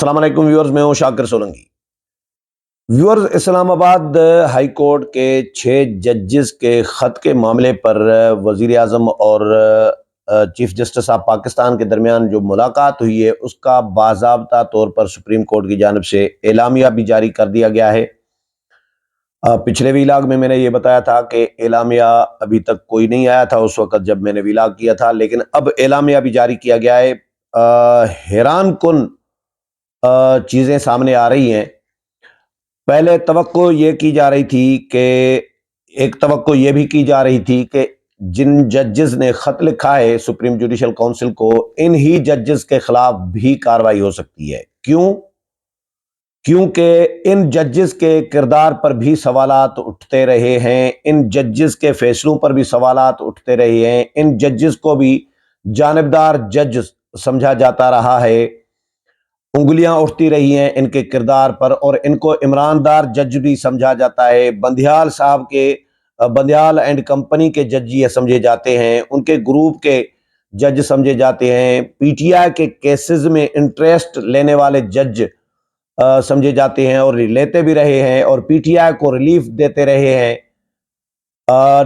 السلام علیکم ویورز، میں ہوں شاکر سولنگی۔ ویورز، اسلام آباد ہائی کورٹ کے 6 ججز کے خط کے معاملے پر وزیر اعظم اور چیف جسٹس آف پاکستان کے درمیان جو ملاقات ہوئی ہے اس کا باضابطہ طور پر سپریم کورٹ کی جانب سے اعلامیہ بھی جاری کر دیا گیا ہے۔ پچھلے ویلاگ میں نے یہ بتایا تھا کہ اعلامیہ ابھی تک کوئی نہیں آیا تھا اس وقت جب میں نے ویلاگ کیا تھا، لیکن اب اعلامیہ بھی جاری کیا گیا ہے۔ حیران کن چیزیں سامنے آ رہی ہیں۔ پہلے توقع یہ کی جا رہی تھی کہ ایک توقع یہ بھی کی جا رہی تھی کہ جن ججز نے خط لکھا ہے سپریم جوڈیشل کونسل کو، ان ہی ججز کے خلاف بھی کارروائی ہو سکتی ہے۔ کیونکہ ان ججز کے کردار پر بھی سوالات اٹھتے رہے ہیں، ان ججز کے فیصلوں پر بھی سوالات اٹھتے رہے ہیں، ان ججز کو بھی جانبدار جج سمجھا جاتا رہا ہے، انگلیاں اٹھتی رہی ہیں ان کے کردار پر، اور ان کو عمران دار جج بھی سمجھا جاتا ہے۔ بندیال صاحب کے بندیال اینڈ کمپنی کے جج یہ سمجھے جاتے ہیں، ان کے گروپ کے جج سمجھے جاتے ہیں، پی ٹی آئی کے کیسز میں انٹریسٹ لینے والے جج سمجھے جاتے ہیں اور لیتے بھی رہے ہیں، اور پی ٹی آئی کو ریلیف دیتے رہے ہیں،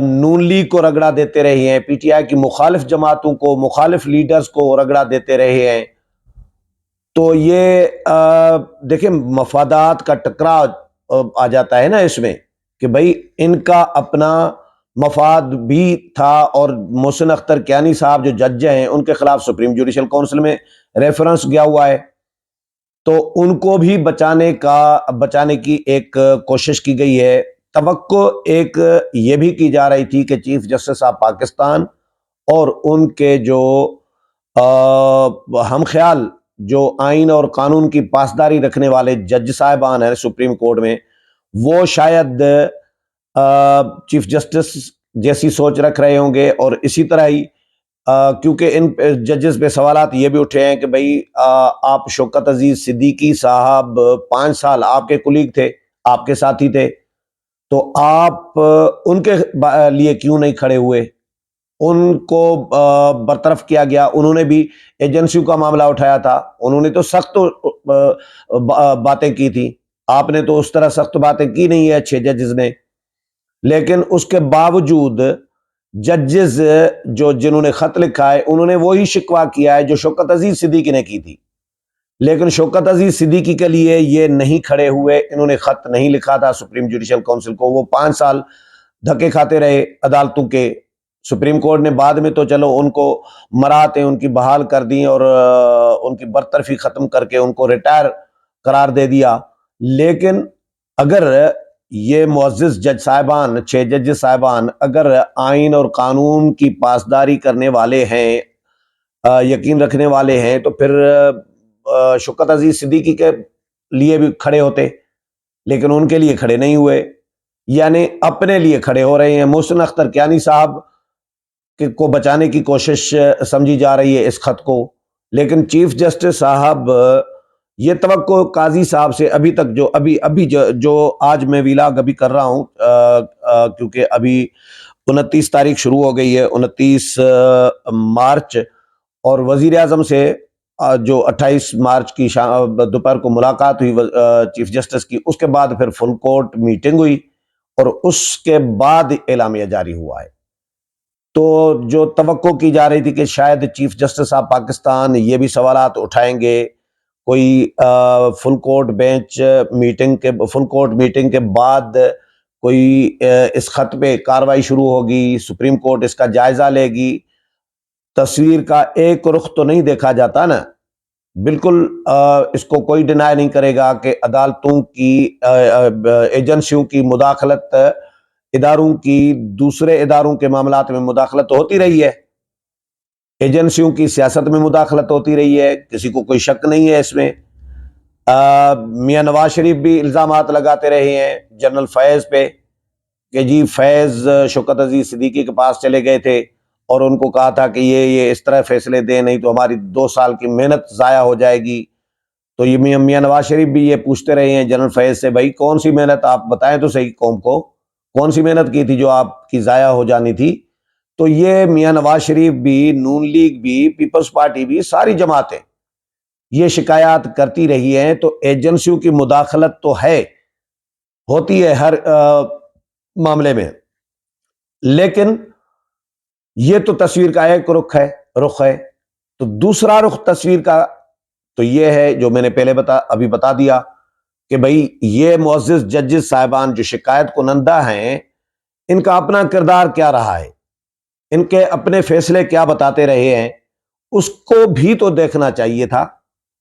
نون لیگ کو رگڑا دیتے رہے ہیں، پی ٹی آئی کی مخالف جماعتوں کو، مخالف لیڈرز کو رگڑا دیتے رہے ہیں۔ تو یہ دیکھیں مفادات کا ٹکراؤ آ جاتا ہے نا اس میں، کہ بھئی ان کا اپنا مفاد بھی تھا، اور محسن اختر کیانی صاحب جو جج ہیں ان کے خلاف سپریم جوڈیشل کونسل میں ریفرنس گیا ہوا ہے، تو ان کو بھی بچانے کی ایک کوشش کی گئی ہے۔ توقع ایک یہ بھی کی جا رہی تھی کہ چیف جسٹس آف پاکستان اور ان کے جو ہم خیال جو آئین اور قانون کی پاسداری رکھنے والے جج صاحبان ہیں سپریم کورٹ میں، وہ شاید چیف جسٹس جیسی سوچ رکھ رہے ہوں گے، اور اسی طرح ہی کیونکہ ان ججز پہ سوالات یہ بھی اٹھے ہیں کہ بھئی آپ شوکت عزیز صدیقی صاحب 5 سال آپ کے کولیگ تھے، آپ کے ساتھی تھے، تو آپ ان کے لیے کیوں نہیں کھڑے ہوئے؟ ان کو برطرف کیا گیا، انہوں نے بھی ایجنسیوں کا معاملہ اٹھایا تھا، انہوں نے تو سخت باتیں کی تھی، آپ نے تو اس طرح سخت باتیں کی نہیں ہے 6 ججز نے، لیکن اس کے باوجود ججز جنہوں نے خط لکھا ہے انہوں نے وہی شکوہ کیا ہے جو شوکت عزیز صدیقی نے کی تھی، لیکن شوکت عزیز صدیقی کے لیے یہ نہیں کھڑے ہوئے، انہوں نے خط نہیں لکھا تھا سپریم جوڈیشل کونسل کو، وہ 5 سال دھکے کھاتے رہے عدالتوں کے۔ سپریم کورٹ نے بعد میں تو چلو ان کو مراتیں ان کی بحال کر دیں اور ان کی برطرفی ختم کر کے ان کو ریٹائر قرار دے دیا، لیکن اگر یہ معزز جج صاحبان 6 جج صاحبان اگر آئین اور قانون کی پاسداری کرنے والے ہیں، یقین رکھنے والے ہیں، تو پھر شوکت عزیز صدیقی کے لیے بھی کھڑے ہوتے، لیکن ان کے لیے کھڑے نہیں ہوئے، یعنی اپنے لیے کھڑے ہو رہے ہیں۔ محسن اختر کیانی صاحب کو بچانے کی کوشش سمجھی جا رہی ہے اس خط کو، لیکن چیف جسٹس صاحب یہ توقع قاضی صاحب سے ابھی تک جو آج میں ویلاگ ابھی کر رہا ہوں، کیونکہ ابھی 29 تاریخ شروع ہو گئی ہے، 29 مارچ، اور وزیر اعظم سے جو 28 مارچ کی دوپہر کو ملاقات ہوئی چیف جسٹس کی، اس کے بعد پھر فل کورٹ میٹنگ ہوئی اور اس کے بعد اعلامیہ جاری ہوا ہے۔ تو جو توقع کی جا رہی تھی کہ شاید چیف جسٹس آف پاکستان یہ بھی سوالات اٹھائیں گے، کوئی فل کورٹ میٹنگ کے بعد کوئی اس خط پہ کاروائی شروع ہوگی، سپریم کورٹ اس کا جائزہ لے گی، تصویر کا ایک رخ تو نہیں دیکھا جاتا نا، بالکل اس کو کوئی ڈینائی نہیں کرے گا کہ عدالتوں کی ایجنسیوں کی مداخلت، اداروں کی دوسرے اداروں کے معاملات میں مداخلت ہوتی رہی ہے، ایجنسیوں کی سیاست میں مداخلت ہوتی رہی ہے، کسی کو کوئی شک نہیں ہے اس میں۔ میاں نواز شریف بھی الزامات لگاتے رہے ہیں جنرل فیض پہ کہ جی فیض شوکت عزیز صدیقی کے پاس چلے گئے تھے اور ان کو کہا تھا کہ یہ اس طرح فیصلے دیں، نہیں تو ہماری 2 سال کی محنت ضائع ہو جائے گی۔ تو یہ میاں نواز شریف بھی یہ پوچھتے رہے ہیں جنرل فیض سے، بھائی کون سی محنت آپ بتائیں تو صحیح، قوم کو کون سی محنت کی تھی جو آپ کی ضائع ہو جانی تھی؟ تو یہ میاں نواز شریف بھی، نون لیگ بھی، پیپلز پارٹی بھی، ساری جماعتیں یہ شکایات کرتی رہی ہیں، تو ایجنسیوں کی مداخلت تو ہوتی ہے ہر معاملے میں، لیکن یہ تو تصویر کا ایک رخ ہے۔ تو دوسرا رخ تصویر کا تو یہ ہے جو میں نے پہلے ابھی بتا دیا کہ بھئی یہ معزز ججز صاحبان جو شکایت کنندہ ہیں، ان کا اپنا کردار کیا رہا ہے، ان کے اپنے فیصلے کیا بتاتے رہے ہیں، اس کو بھی تو دیکھنا چاہیے تھا۔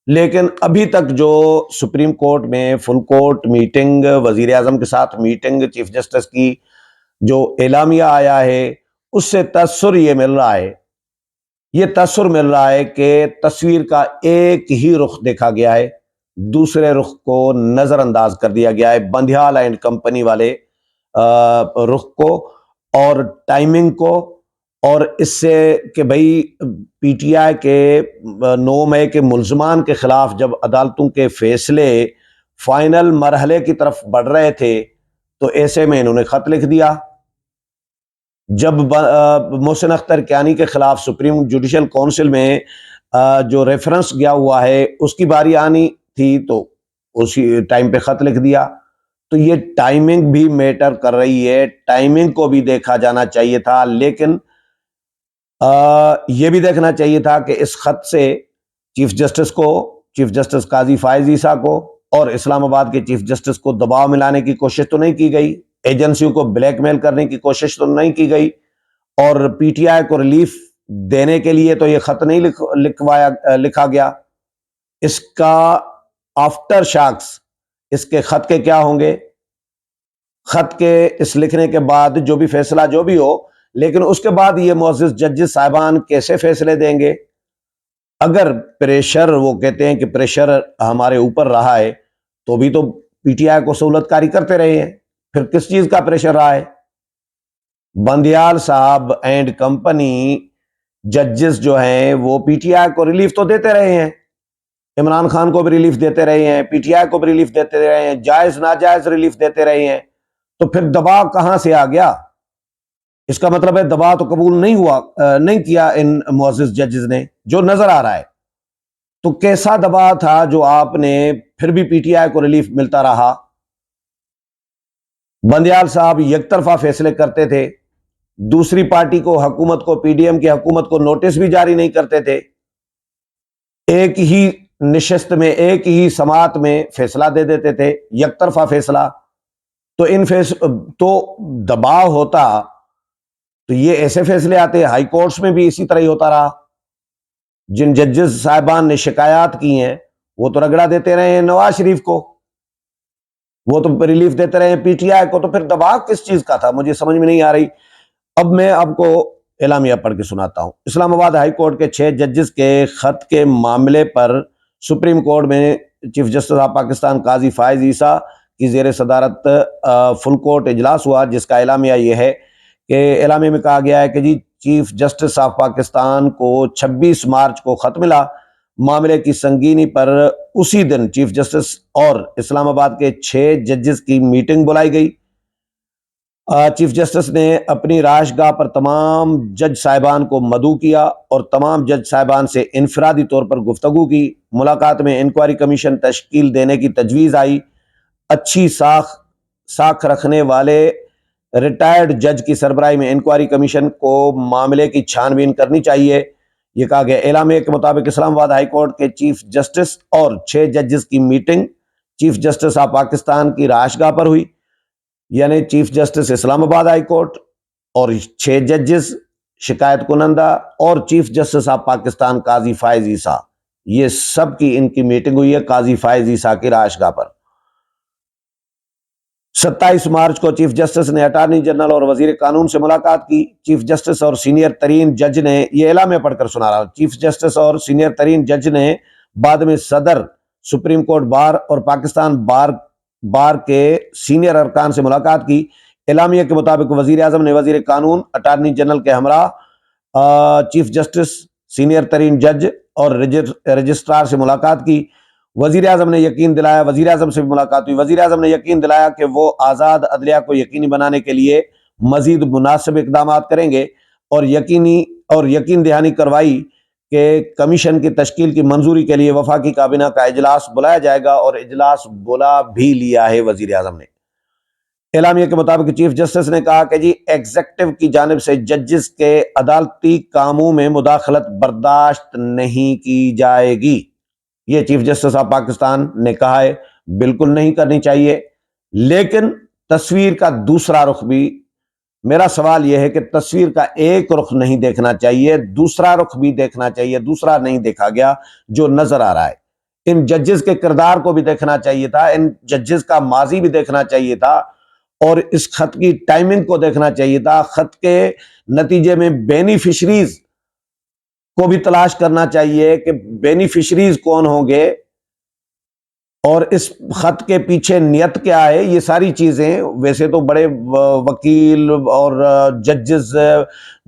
لیکن ابھی تک جو سپریم کورٹ میں فل کورٹ میٹنگ، وزیر اعظم کے ساتھ میٹنگ، چیف جسٹس کی جو اعلامیہ آیا ہے، اس سے تاثر یہ مل رہا ہے کہ تصویر کا ایک ہی رخ دیکھا گیا ہے، دوسرے رخ کو نظر انداز کر دیا گیا ہے، بندیال اینڈ کمپنی والے رخ کو اور ٹائمنگ کو، اور اس سے کہ بھئی پی ٹی آئی کے 9 مئی کے ملزمان کے خلاف جب عدالتوں کے فیصلے فائنل مرحلے کی طرف بڑھ رہے تھے، تو ایسے میں انہوں نے خط لکھ دیا۔ جب محسن اختر کیانی کے خلاف سپریم جوڈیشل کونسل میں جو ریفرنس گیا ہوا ہے اس کی باری آنی تھی، تو اسی ٹائم پہ خط لکھ دیا۔ تو یہ ٹائمنگ بھی میٹر کر رہی ہے، ٹائمنگ کو بھی دیکھا جانا چاہیے تھا، لیکن یہ بھی دیکھنا چاہیے تھا کہ اس خط سے چیف جسٹس قاضی فائز عیسیٰ کو اور اسلام آباد کے چیف جسٹس کو دباؤ ملانے کی کوشش تو نہیں کی گئی، ایجنسیوں کو بلیک میل کرنے کی کوشش تو نہیں کی گئی، اور پی ٹی آئی کو ریلیف دینے کے لیے تو یہ خط نہیں لکھا گیا۔ اس کا آفٹر شاکس اس کے خط کے کیا ہوں گے؟ خط کے اس لکھنے کے بعد جو بھی فیصلہ جو بھی ہو، لیکن اس کے بعد یہ معزز ججز صاحبان کیسے فیصلے دیں گے؟ اگر پریشر، وہ کہتے ہیں کہ پریشر ہمارے اوپر رہا ہے، تو بھی تو پی ٹی آئی کو سہولت کاری کرتے رہے ہیں، پھر کس چیز کا پریشر رہا ہے؟ بندیال صاحب اینڈ کمپنی ججز جو ہیں وہ پی ٹی آئی کو ریلیف تو دیتے رہے ہیں، عمران خان کو بھی ریلیف دیتے رہے ہیں، پی ٹی آئی کو بھی ریلیف دیتے رہے ہیں، جائز ناجائز ریلیف دیتے رہے ہیں، تو پھر دباؤ کہاں سے آ گیا؟ اس کا مطلب ہے دباؤ تو قبول نہیں کیا ان معزز ججز نے، جو نظر آ رہا ہے۔ تو کیسا دباؤ تھا جو آپ نے پھر بھی پی ٹی آئی کو ریلیف ملتا رہا؟ بندیال صاحب یک طرفہ فیصلے کرتے تھے، دوسری پارٹی کو، حکومت کو، پی ڈی ایم کی حکومت کو نوٹس بھی جاری نہیں کرتے تھے، ایک ہی نشست میں، ایک ہی سماعت میں فیصلہ دے دیتے تھے، یک طرفہ فیصلہ۔ تو دباؤ ہوتا تو یہ ایسے فیصلے آتے۔ ہائی کورٹس میں بھی اسی طرح ہی ہوتا رہا، جن ججز صاحبان نے شکایات کی ہیں وہ تو رگڑا دیتے رہے ہیں نواز شریف کو، وہ تو ریلیف دیتے رہے ہیں پی ٹی آئی کو، تو پھر دباؤ کس چیز کا تھا؟ مجھے سمجھ میں نہیں آ رہی۔ اب میں آپ کو اعلامیہ پڑھ کے سناتا ہوں۔ اسلام آباد ہائی کورٹ کے 6 ججز کے خط کے معاملے پر سپریم کورٹ میں چیف جسٹس آف پاکستان قاضی فائز عیسیٰ کی زیر صدارت فل کورٹ اجلاس ہوا، جس کا اعلامیہ یہ ہے کہ اعلامیہ میں کہا گیا ہے کہ چیف جسٹس آف پاکستان کو 26 مارچ کو خط ملا، معاملے کی سنگینی پر اسی دن چیف جسٹس اور اسلام آباد کے 6 ججز کی میٹنگ بلائی گئی۔ چیف جسٹس نے اپنی رہائش گاہ پر تمام جج صاحبان کو مدعو کیا اور تمام جج صاحبان سے انفرادی طور پر گفتگو کی۔ ملاقات میں انکوائری کمیشن تشکیل دینے کی تجویز آئی۔ اچھی ساکھ رکھنے والے ریٹائرڈ جج کی سربراہی میں انکوائری کمیشن کو معاملے کی چھان بین کرنی چاہیے، یہ کہا گیا۔ اعلامیہ کے مطابق اسلام آباد ہائی کورٹ کے چیف جسٹس اور 6 ججز کی meeting chief justice of Pakistan کی رہائش گاہ پر ہوئی، یعنی چیف جسٹس اسلام آباد ہائی کورٹ اور 6 ججز شکایت کنندہ اور چیف جسٹس آف پاکستان قاضی فائز عیسیٰ، یہ سب کی ان کی میٹنگ ہوئی ہے قاضی فائز عیسیٰ کی رہائش گاہ پر۔ 27 مارچ کو چیف جسٹس نے اٹارنی جنرل اور وزیر قانون سے ملاقات کی۔ چیف جسٹس اور سینئر ترین جج نے، یہ اعلامیہ پڑھ کر سنا رہا ہوں، چیف جسٹس اور سینئر ترین جج نے بعد میں صدر سپریم کورٹ بار اور پاکستان بار کے سینئر ارکان سے ملاقات کی۔ اعلامیہ کے مطابق وزیر اعظم نے وزیر قانون، اٹارنی جنرل کے ہمراہ چیف جسٹس، سینئر ترین جج اور رجسٹرار سے ملاقات کی۔ وزیر اعظم نے یقین دلایا، وزیر اعظم سے بھی ملاقات ہوئی، وزیر اعظم نے یقین دلایا کہ وہ آزاد عدلیہ کو یقینی بنانے کے لیے مزید مناسب اقدامات کریں گے اور یقین دہانی کروائی کہ کمیشن کی تشکیل کی منظوری کے لیے وفاقی کابینہ کا اجلاس بلایا جائے گا، اور اجلاس بلا بھی لیا ہے وزیر اعظم نے۔ اعلامیہ کے مطابق چیف جسٹس نے کہا کہ جی ایگزیکٹو کی جانب سے ججز کے عدالتی کاموں میں مداخلت برداشت نہیں کی جائے گی۔ یہ چیف جسٹس آف پاکستان نے کہا ہے، بالکل نہیں کرنی چاہیے، لیکن تصویر کا دوسرا رخ بھی، میرا سوال یہ ہے کہ تصویر کا ایک رخ نہیں دیکھنا چاہیے، دوسرا رخ بھی دیکھنا چاہیے، دوسرا نہیں دیکھا گیا جو نظر آ رہا ہے۔ ان ججز کے کردار کو بھی دیکھنا چاہیے تھا، ان ججز کا ماضی بھی دیکھنا چاہیے تھا، اور اس خط کی ٹائمنگ کو دیکھنا چاہیے تھا۔ خط کے نتیجے میں بینیفیشریز کو بھی تلاش کرنا چاہیے کہ بینیفیشریز کون ہوں گے، اور اس خط کے پیچھے نیت کیا ہے۔ یہ ساری چیزیں ویسے تو بڑے وکیل اور ججز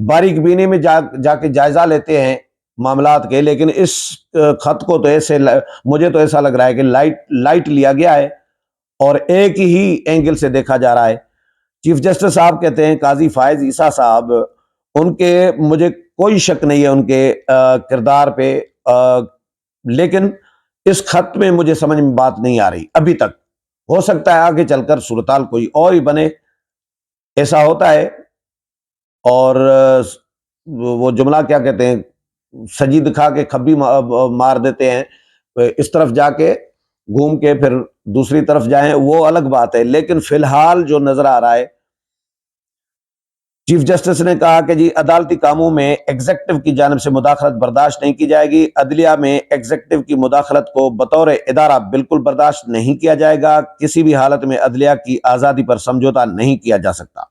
باریک بینی میں جا کے جائزہ لیتے ہیں معاملات کے، لیکن اس خط کو تو ایسے، مجھے تو ایسا لگ رہا ہے کہ لائٹ لیا گیا ہے اور ایک ہی اینگل سے دیکھا جا رہا ہے۔ چیف جسٹس صاحب کہتے ہیں، قاضی فائز عیسیٰ صاحب، ان کے مجھے کوئی شک نہیں ہے ان کے کردار پہ، لیکن اس خط میں مجھے سمجھ میں بات نہیں آ رہی ابھی تک۔ ہو سکتا ہے آگے چل کر صورتحال کوئی اور ہی بنے، ایسا ہوتا ہے۔ اور وہ جملہ کیا کہتے ہیں، سجی دکھا کے کھبی مار دیتے ہیں، اس طرف جا کے گھوم کے پھر دوسری طرف جائیں، وہ الگ بات ہے۔ لیکن فی الحال جو نظر آ رہا ہے، چیف جسٹس نے کہا کہ جی عدالتی کاموں میں ایگزیکٹو کی جانب سے مداخلت برداشت نہیں کی جائے گی۔ عدلیہ میں ایگزیکٹو کی مداخلت کو بطور ادارہ بالکل برداشت نہیں کیا جائے گا۔ کسی بھی حالت میں عدلیہ کی آزادی پر سمجھوتہ نہیں کیا جا سکتا۔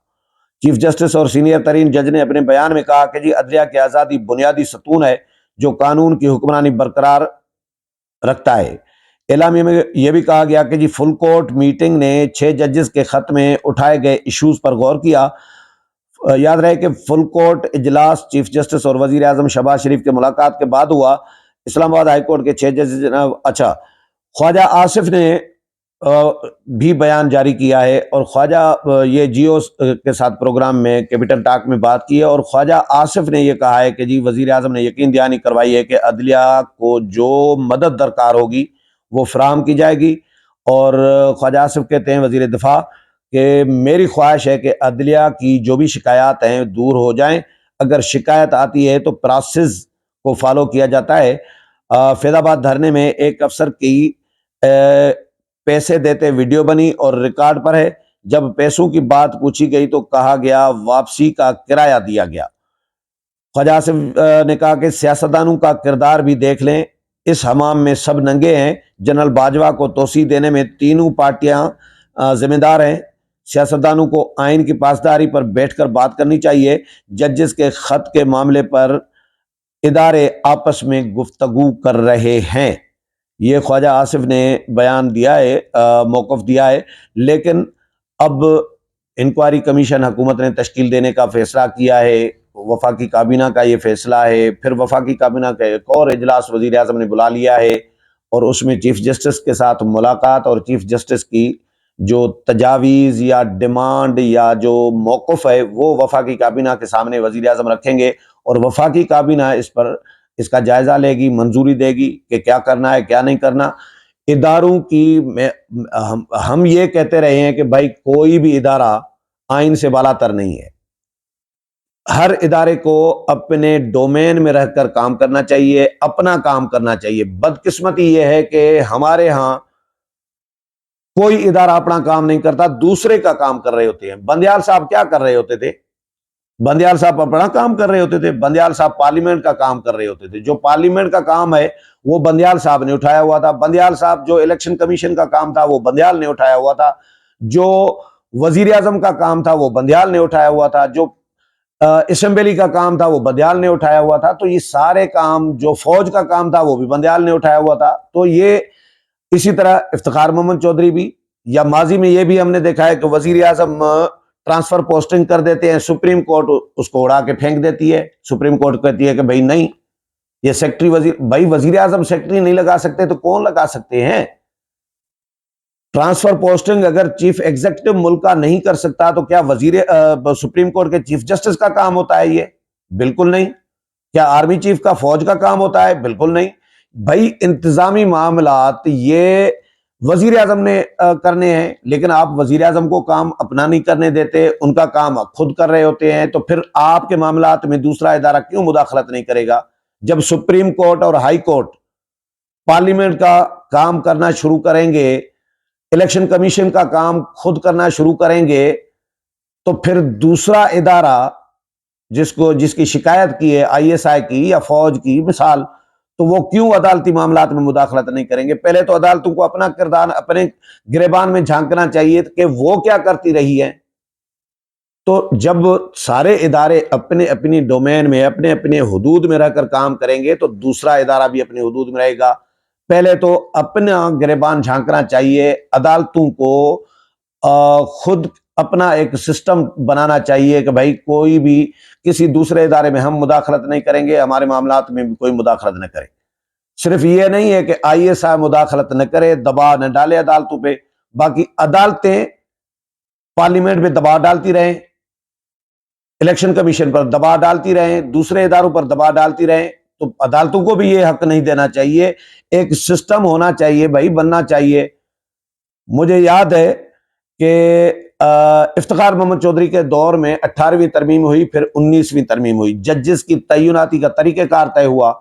چیف جسٹس اور سینئر ترین جج نے اپنے بیان میں کہا کہ جی عدلیہ کی آزادی بنیادی ستون ہے جو قانون کی حکمرانی برقرار رکھتا ہے۔ اعلامیہ میں یہ بھی کہا گیا کہ جی فل کورٹ میٹنگ نے 6 ججز کے خط میں اٹھائے گئے ایشوز پر غور کیا۔ یاد رہے کہ فل کورٹ اجلاس چیف جسٹس اور وزیر اعظم شہباز شریف کے ملاقات کے بعد ہوا۔ اسلام آباد ہائی کورٹ کے 6 ججز، خواجہ آصف نے بھی بیان جاری کیا ہے، اور خواجہ یہ جیو کے ساتھ پروگرام میں کیپٹل ٹاک میں بات کی ہے، اور خواجہ آصف نے یہ کہا ہے کہ جی وزیر اعظم نے یقین دہانی کروائی ہے کہ عدلیہ کو جو مدد درکار ہوگی وہ فراہم کی جائے گی۔ اور خواجہ آصف کہتے ہیں، وزیر دفاع، کہ میری خواہش ہے کہ عدلیہ کی جو بھی شکایات ہیں دور ہو جائیں۔ اگر شکایت آتی ہے تو پروسیس کو فالو کیا جاتا ہے۔ فیض آباد دھرنے میں ایک افسر کی پیسے دیتے ویڈیو بنی اور ریکارڈ پر ہے، جب پیسوں کی بات پوچھی گئی تو کہا گیا واپسی کا کرایہ دیا گیا۔ خواجہ آصف نے کہا کہ سیاستدانوں کا کردار بھی دیکھ لیں، اس حمام میں سب ننگے ہیں۔ جنرل باجوہ کو توسیع دینے میں تینوں پارٹیاں ذمہ دار ہیں۔ سیاستدانوں کو آئین کی پاسداری پر بیٹھ کر بات کرنی چاہیے۔ ججز کے خط کے معاملے پر ادارے آپس میں گفتگو کر رہے ہیں۔ یہ خواجہ آصف نے بیان دیا ہے، موقف دیا ہے، لیکن اب انکوائری کمیشن حکومت نے تشکیل دینے کا فیصلہ کیا ہے، وفاقی کابینہ کا یہ فیصلہ ہے، پھر وفاقی کابینہ کا ایک اور اجلاس وزیر اعظم نے بلا لیا ہے، اور اس میں چیف جسٹس کے ساتھ ملاقات اور چیف جسٹس کی جو تجاویز یا ڈیمانڈ یا جو موقف ہے وہ وفاقی کابینہ کے سامنے وزیر اعظم رکھیں گے، اور وفاقی کابینہ اس کا جائزہ لے گی، منظوری دے گی کہ کیا کرنا ہے کیا نہیں کرنا۔ اداروں کی ہم یہ کہتے رہے ہیں کہ بھائی کوئی بھی ادارہ آئین سے بالاتر نہیں ہے، ہر ادارے کو اپنے ڈومین میں رہ کر کام کرنا چاہیے، اپنا کام کرنا چاہیے۔ بدقسمتی یہ ہے کہ ہمارے ہاں کوئی ادارہ اپنا کام نہیں کرتا، دوسرے کا کام کر رہے ہوتے ہیں۔ بندیال صاحب کیا کر رہے ہوتے تھے؟ بندیال صاحب اپنا کام کر رہے ہوتے تھے، بندیال صاحب پارلیمنٹ کا کام کر رہے ہوتے تھے۔ جو پارلیمنٹ کا کام ہے وہ بندیال صاحب نے اٹھایا ہوا تھا۔ بندیال صاحب جو الیکشن کمیشن کا کام تھا وہ بندیال نے اٹھایا ہوا تھا۔ جو وزیر اعظم کا کام تھا وہ بندیال نے اٹھایا ہوا تھا۔ جو اسمبلی کا کام تھا وہ بندیال نے اٹھایا ہوا تھا۔ تو یہ سارے کام، جو فوج کا کام تھا وہ بھی بندیال نے اٹھایا ہوا تھا۔ تو یہ اسی طرح افتخار محمد چودھری بھی، یا ماضی میں یہ بھی ہم نے دیکھا ہے کہ وزیر اعظم ٹرانسفر پوسٹنگ کر دیتے ہیں، سپریم کورٹ اس کو اڑا کے پھینک دیتی ہے۔ سپریم کورٹ کہتی ہے کہ بھائی نہیں، یہ سیکٹری بھائی وزیر اعظم سیکٹری نہیں لگا سکتے تو کون لگا سکتے ہیں؟ ٹرانسفر پوسٹنگ اگر چیف ایگزیکٹو ملک کا نہیں کر سکتا تو کیا سپریم کورٹ کے چیف جسٹس کا کام ہوتا ہے؟ یہ بالکل نہیں۔ کیا آرمی چیف کا فوج کا کام ہوتا ہے؟ بالکل نہیں بھائی، انتظامی معاملات یہ وزیر اعظم نے کرنے ہیں، لیکن آپ وزیر اعظم کو کام اپنا نہیں کرنے دیتے، ان کا کام خود کر رہے ہوتے ہیں، تو پھر آپ کے معاملات میں دوسرا ادارہ کیوں مداخلت نہیں کرے گا؟ جب سپریم کورٹ اور ہائی کورٹ پارلیمنٹ کا کام کرنا شروع کریں گے، الیکشن کمیشن کا کام خود کرنا شروع کریں گے، تو پھر دوسرا ادارہ جس کی شکایت کی ہے آئی ایس آئی کی یا فوج کی مثال، تو وہ کیوں عدالتی معاملات میں مداخلت نہیں کریں گے؟ پہلے تو عدالتوں کو اپنا کردار اپنے گریبان میں جھانکنا چاہیے کہ وہ کیا کرتی رہی ہے۔ تو جب سارے ادارے اپنے اپنی ڈومین میں اپنے اپنے حدود میں رہ کر کام کریں گے تو دوسرا ادارہ بھی اپنے حدود میں رہے گا۔ پہلے تو اپنا گریبان جھانکنا چاہیے، عدالتوں کو خود اپنا ایک سسٹم بنانا چاہیے کہ بھائی کوئی بھی کسی دوسرے ادارے میں ہم مداخلت نہیں کریں گے، ہمارے معاملات میں بھی کوئی مداخلت نہ کرے۔ صرف یہ نہیں ہے کہ آئی ایس آئی مداخلت نہ کرے، دباؤ نہ ڈالے عدالتوں پہ، باقی عدالتیں پارلیمنٹ میں دباؤ ڈالتی رہیں، الیکشن کمیشن پر دباؤ ڈالتی رہیں، دوسرے اداروں پر دباؤ ڈالتی رہیں، تو عدالتوں کو بھی یہ حق نہیں دینا چاہیے۔ ایک سسٹم ہونا چاہیے بھائی، بننا چاہیے۔ مجھے یاد ہے کہ افتخار محمد چودھری کے دور میں 18ویں ترمیم ہوئی، پھر 19ویں ترمیم ہوئی، ججز کی تعیناتی کا طریقہ کار طے ہوا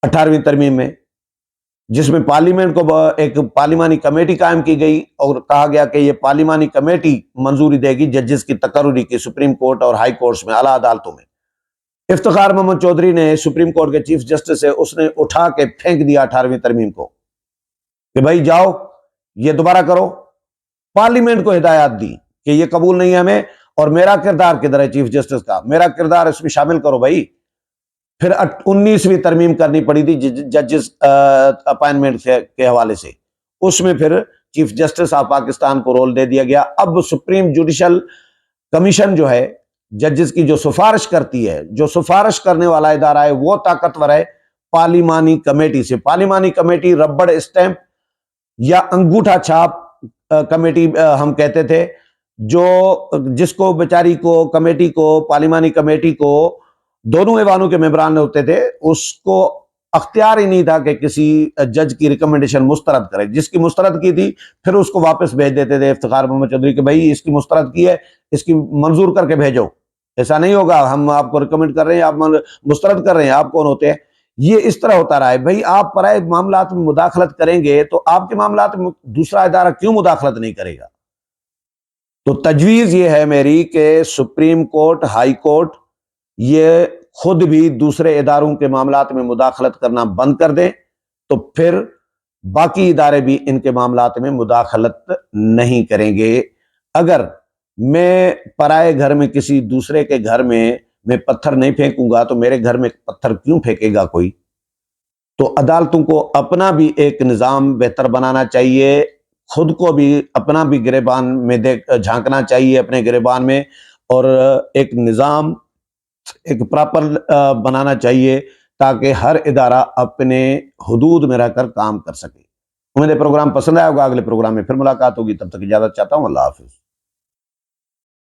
18ویں ترمیم میں، جس میں پارلیمنٹ کو ایک پارلیمانی کمیٹی قائم کی گئی اور کہا گیا کہ یہ پارلیمانی کمیٹی منظوری دے گی ججز کی تقرری کی، سپریم کورٹ اور ہائی کورٹس میں، اعلیٰ عدالتوں میں۔ افتخار محمد چودھری نے سپریم کورٹ کے چیف جسٹس ہے، اس نے اٹھا کے پھینک دیا 18ویں ترمیم کو کہ بھائی جاؤ یہ دوبارہ کرو۔ پارلیمنٹ کو ہدایات دی کہ یہ قبول نہیں ہے ہمیں، اور میرا کردار کدھر ہے چیف جسٹس کا؟ میرا کردار اس میں شامل کرو بھائی۔ پھر 19ویں ترمیم کرنی پڑی تھی ججز اپائنٹمنٹ کے حوالے سے، اس میں پھر چیف جسٹس آف پاکستان کو رول دے دیا گیا۔ اب سپریم جوڈیشل کمیشن جو ہے ججز کی جو سفارش کرتی ہے، جو سفارش کرنے والا ادارہ ہے، وہ طاقتور ہے پارلیمانی کمیٹی سے۔ پارلیمانی کمیٹی ربڑ اسٹیمپ یا انگوٹھا چھاپ کمیٹی ہم کہتے تھے، جس کو بیچاری کو کمیٹی کو، پارلیمانی کمیٹی کو دونوں ایوانوں کے ممبران ہوتے تھے، اس کو اختیار ہی نہیں تھا کہ کسی جج کی ریکمنڈیشن مسترد کرے۔ جس کی مسترد کی تھی پھر اس کو واپس بھیج دیتے تھے افتخار محمد چودھری کہ بھائی اس کی مسترد کی ہے، اس کی منظور کر کے بھیجو، ایسا نہیں ہوگا، ہم آپ کو ریکمنڈ کر رہے ہیں، آپ مسترد کر رہے ہیں، آپ کون ہوتے ہیں؟ یہ اس طرح ہوتا رہا ہے بھائی۔ آپ پرائے معاملات میں مداخلت کریں گے تو آپ کے معاملات میں دوسرا ادارہ کیوں مداخلت نہیں کرے گا؟ تو تجویز یہ ہے میری کہ سپریم کورٹ، ہائی کورٹ یہ خود بھی دوسرے اداروں کے معاملات میں مداخلت کرنا بند کر دیں، تو پھر باقی ادارے بھی ان کے معاملات میں مداخلت نہیں کریں گے۔ اگر میں پرائے گھر میں کسی دوسرے کے گھر میں پتھر نہیں پھینکوں گا تو میرے گھر میں پتھر کیوں پھینکے گا کوئی؟ تو عدالتوں کو اپنا بھی ایک نظام بہتر بنانا چاہیے، خود کو بھی اپنا بھی گریبان میں جھانکنا چاہیے اپنے گریبان میں، اور ایک نظام ایک پراپر بنانا چاہیے تاکہ ہر ادارہ اپنے حدود میں رہ کر کام کر سکے۔ امید ہے پروگرام پسند آیا ہوگا، اگلے پروگرام میں پھر ملاقات ہوگی، تب تک اجازت چاہتا ہوں، اللہ حافظ۔